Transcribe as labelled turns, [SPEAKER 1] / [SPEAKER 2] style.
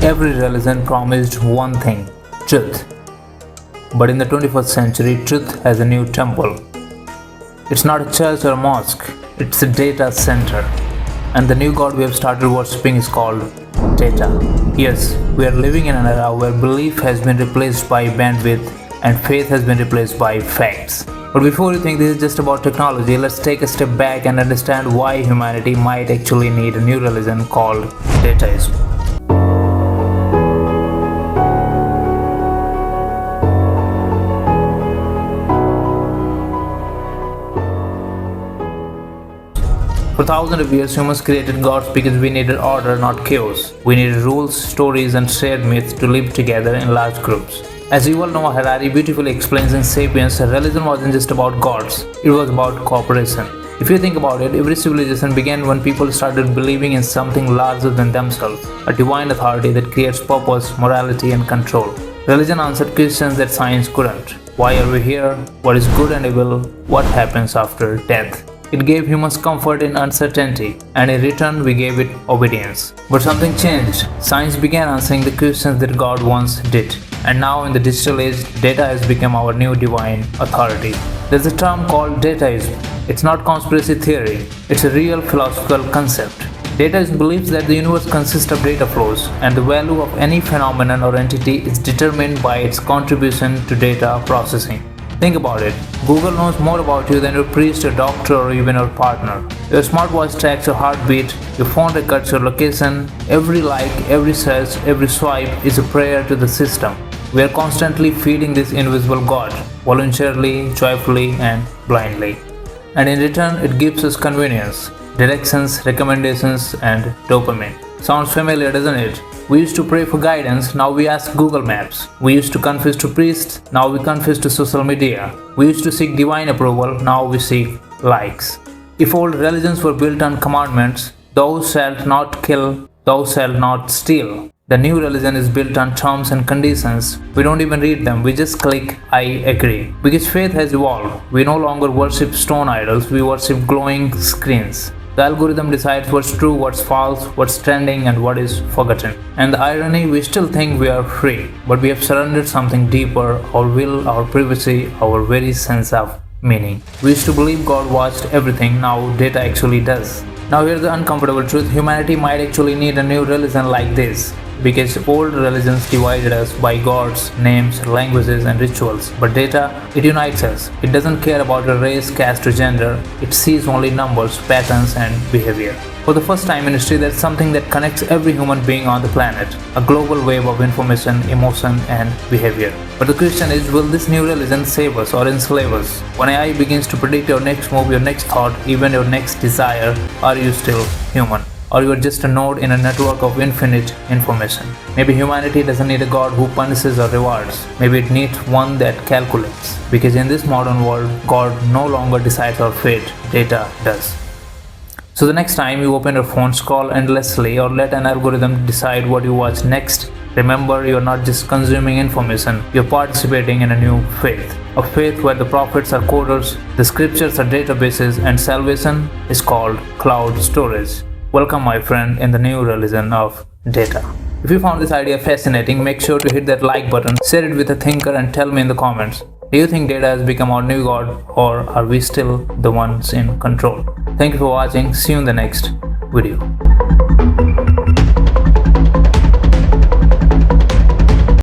[SPEAKER 1] Every religion promised one thing: truth. But in the 21st century, truth has a new temple. It's not a church or a mosque, it's a data center. And the new god we have started worshipping is called data. Yes, we are living in an era where belief has been replaced by bandwidth and faith has been replaced by facts. But before you think this is just about technology, let's take a step back and understand why humanity might actually need a new religion called Dataism. For thousands of years, humans created gods because we needed order, not chaos. We needed rules, stories, and shared myths to live together in large groups. As Yuval Harari beautifully explains in *Sapiens*, religion wasn't just about gods, it was about cooperation. If you think about it, every civilization began when people started believing in something larger than themselves, a divine authority that creates purpose, morality, and control. Religion answered questions that science couldn't. Why are we here? What is good and evil? What happens after death? It gave humans comfort in uncertainty, and in return we gave it obedience. But something changed. Science began answering the questions that God once did. And now in the digital age, data has become our new divine authority. There's a term called Dataism. It's not conspiracy theory, it's a real philosophical concept. Dataism believes that the universe consists of data flows, and the value of any phenomenon or entity is determined by its contribution to data processing. Think about it. Google knows more about you than your priest, your doctor, or even your partner. Your smartwatch tracks your heartbeat, your phone records your location. Every like, every search, every swipe is a prayer to the system. We are constantly feeding this invisible God, voluntarily, joyfully, and blindly. And in return, it gives us convenience, directions, recommendations, and dopamine. Sounds familiar, doesn't it? We used to pray for guidance, now we ask Google Maps. We used to confess to priests, now we confess to social media. We used to seek divine approval, now we seek likes. If old religions were built on commandments, thou shalt not kill, thou shalt not steal. The new religion is built on terms and conditions. We don't even read them, we just click I agree. Because faith has evolved. We no longer worship stone idols, we worship glowing screens. The algorithm decides what's true, what's false, what's trending, and what is forgotten. And the irony, we still think we are free, but we have surrendered something deeper: our will, our privacy, our very sense of meaning. We used to believe God watched everything, now data actually does. Now here's the uncomfortable truth: humanity might actually need a new religion like this. Because old religions divided us by gods, names, languages, and rituals. But data, it unites us. It doesn't care about a race, caste, or gender. It sees only numbers, patterns, and behavior. For the first time in history, there's something that connects every human being on the planet. A global wave of information, emotion, and behavior. But the question is, will this new religion save us or enslave us? When AI begins to predict your next move, your next thought, even your next desire, are you still human? Or you are just a node in a network of infinite information. Maybe humanity doesn't need a God who punishes or rewards. Maybe it needs one that calculates. Because in this modern world, God no longer decides our fate, data does. So the next time you open your phone, scroll endlessly, or let an algorithm decide what you watch next, remember, you're not just consuming information, you're participating in a new faith. A faith where the prophets are coders, the scriptures are databases, and salvation is called cloud storage. Welcome, my friend, in the new religion of data. If you found this idea fascinating, make sure to hit that like button, share it with a thinker, and tell me in the comments. Do you think data has become our new god, or are we still the ones in control? Thank you for watching. See you in the next video.